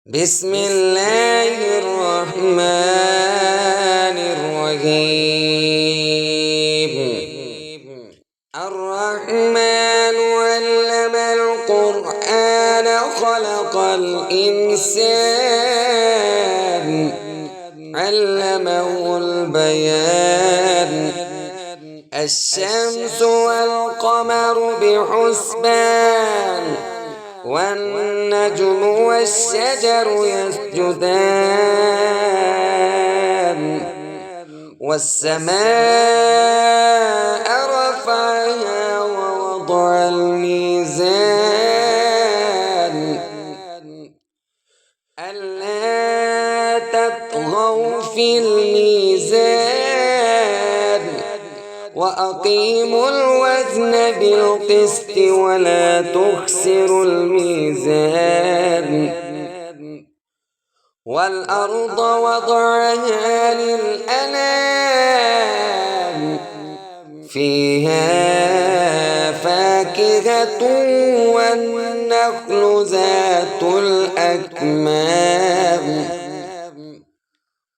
بسم الله الرحمن الرحيم. الرحمن علم القرآن خلق الإنسان علمه البيان. الشمس والقمر بحسبان والنجم والشجر يسجدان والسماء رفعها ووضع الميزان ألا تطغوا في الميزان وأقيموا الوزن بالقسط ولا تخسروا الميزان. والأرض وضعها للأنام فيها فاكهة والنخل ذات الأكمام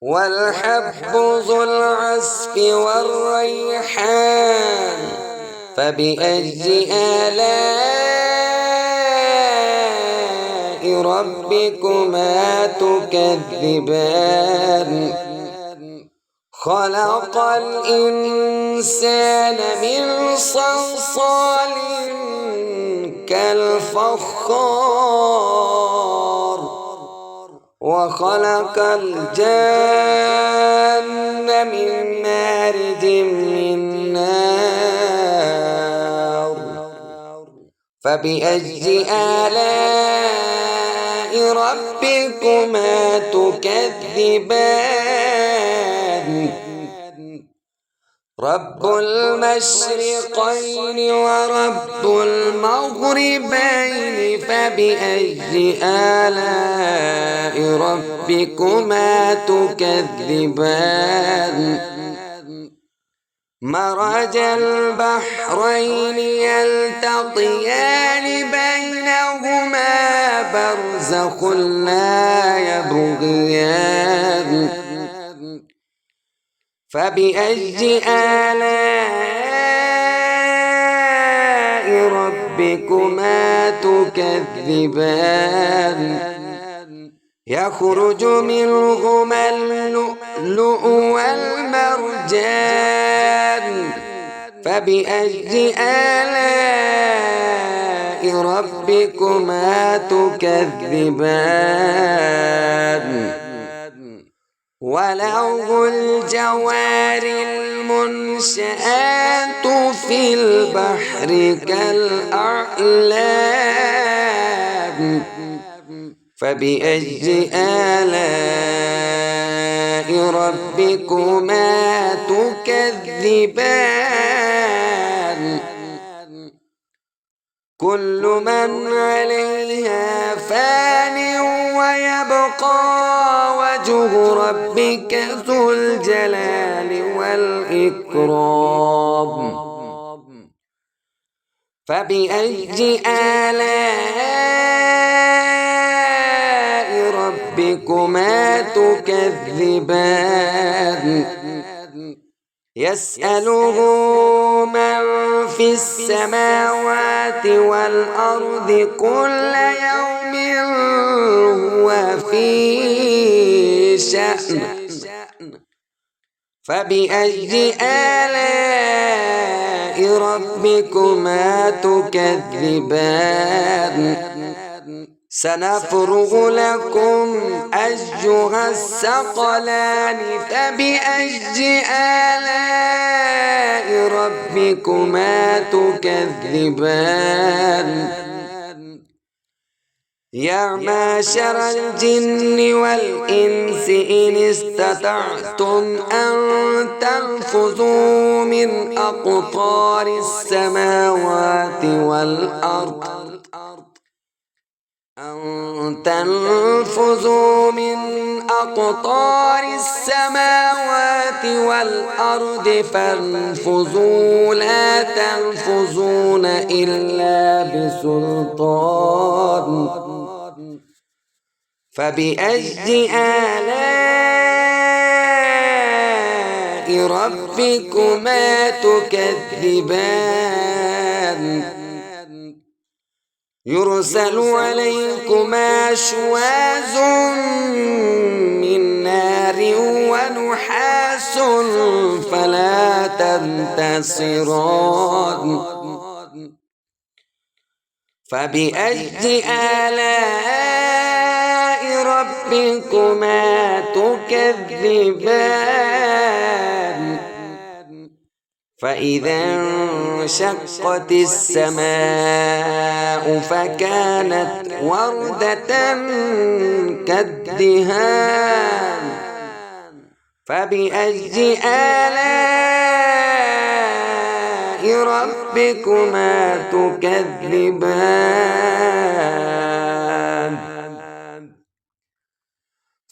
والحب ذو العصف والريحان فبأي آلاء ربكما تكذبان. خلق الإنسان من صلصال كالفخار وخلق الجن من مارج من نار فبأي آلاء ربكما تكذبان. رب المشرقين ورب المغربين فبأي آلاء ربكما تكذبان. مرج البحرين يلتقيان بينهما برزخ لا يبغيان فبأي آلاء ربكما تكذبان. يخرج منهما اللؤلؤ والمرجان فبأي آلاء ربكما تكذبان. وله الجوار المنشآت في البحر كالأعلام فبأي آلاء ربكما تكذبان. كل من عليها فان ويبقى وجه ربك ذو الجلال والإكرام فبأي آلاء ربكما تكذبان. يسأله من في السماوات والأرض كل يوم هو في شأن فبأي آلاء ربكما تكذبان. سنفرغ لكم أيها الثقلان فبأي آلاء ربكما تكذبان. يا معشر الجن والإنس إن استطعتم أن تنفذوا من أقطار السماوات والأرض أن تنفذوا من أقطار السماوات والأرض فانفذوا لا تنفذون إلا بسلطان فبأي آلاء ربكما تكذبان يرسل عليكما شواظ من نار ونحاس فلا تنتصران فبأي آلاء ربكما تكذبان فإذا انشقت السماء فكانت وردة كالدهان فبأي آلاء ربكما تكذبان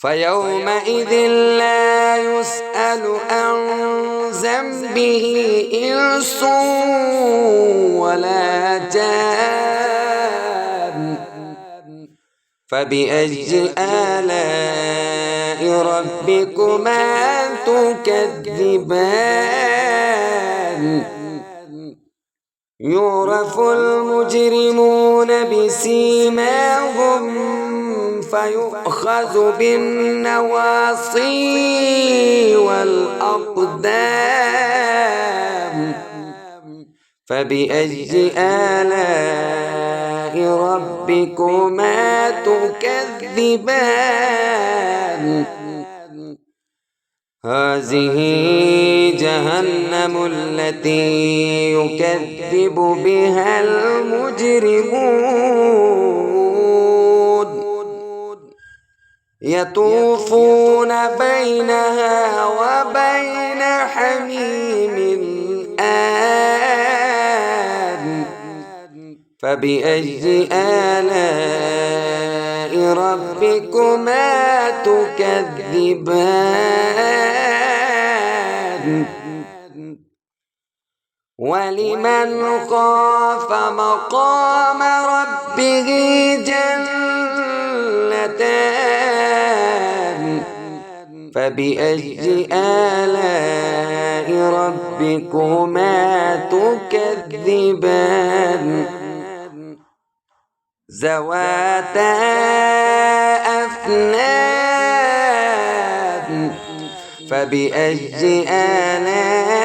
فيومئذ لا يسأل عن ذنبه إنس ولا جان فبأي آلاء ربكما تكذبان يعرف المجرمون بسيماهم فيؤخذ بالنواصي والأقدام فبأي آلاء ربكما تكذبان هذه جهنم التي يكذب بها المجرمون يطوفون بينها وبين حميم آن فبأي آلاء ربكما تكذبان ولمن خاف مقام ربه جنتان فبأي آلاء ربكما تكذبان ذواتا أفنان فبأي آلاء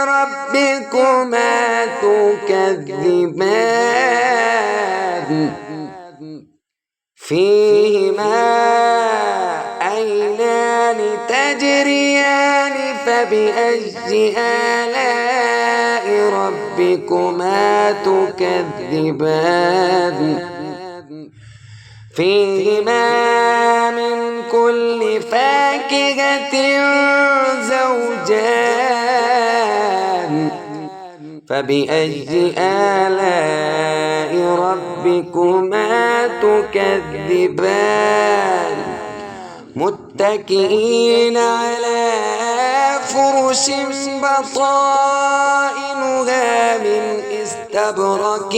ربكما تكذبان فيهما عينان تجريان فبأي آلاء ربكما تكذبان فيهما من كل فاكهة زوجان فبأي آلاء ربكما تكذبان متكئين على فرش بطائنها من استبرق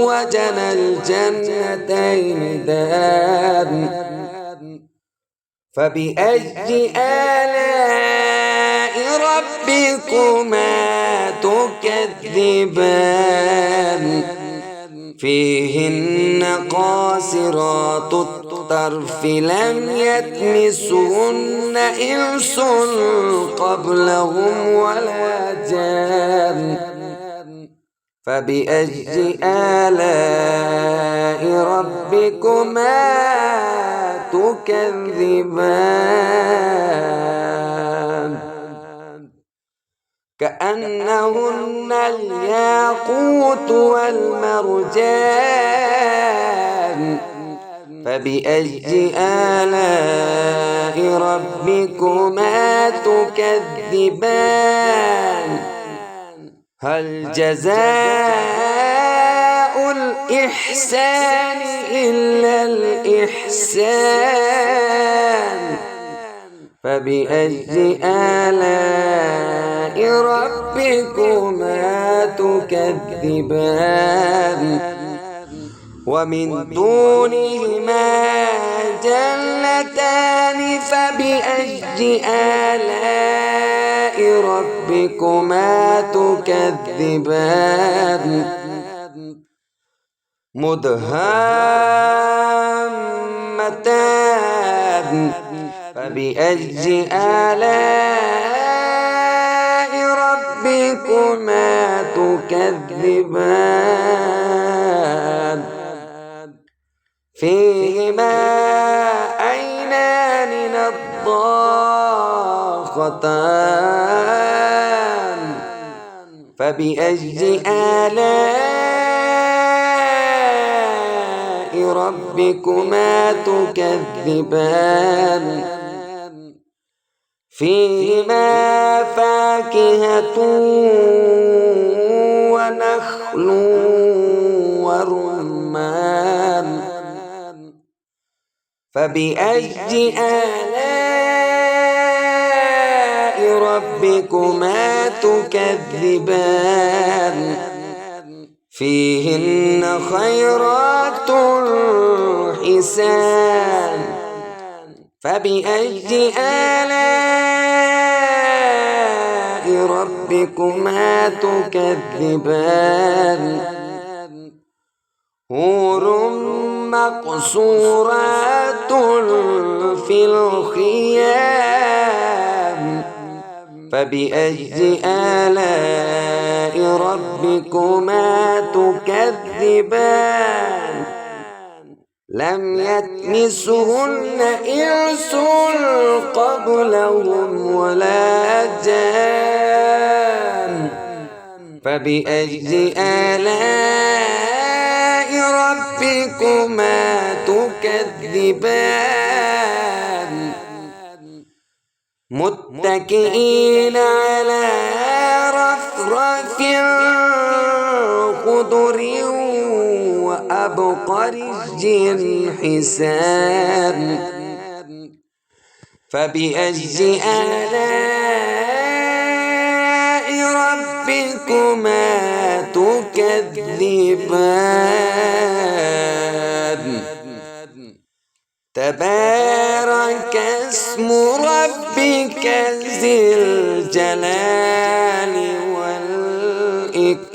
وجنى الجنتين دان فبأي آلاء ربكما تكذبان فيهن قاصرات الطرف لم يطمثهن إنس قبلهم ولا جان فبأي آلاء ربكما تكذبان كأنهن الياقوت والمرجان فبأي آلاء ربكما تكذبان هل جزاء الإحسان إلا الإحسان فبأي آلاء ربكما تكذبان ومن دونهما جنتان فبأي آلاء ربكما تكذبان مدهامتان فبأي آلاء ربكما تكذبان فيهما عينان نضاختان فبأي آلاء ربكما تكذبان فيهما فاكهة ونخل ورمان فبأي آلاء ربكما تكذبان فيهن خيرات حسان فبأي آلاء ربكما تكذبان حور مقصورات في الخيام فبأي آلاء ربكما تكذبان لم يطمثهن إنس قبلهم ولا جان فبأي آلاء ربكما تكذبان متكئين على رفرف خضر وأبقرج حسان فبأي آلاء ربكما تكذبان تبارك اسم ربك ذي الجلال والإكرام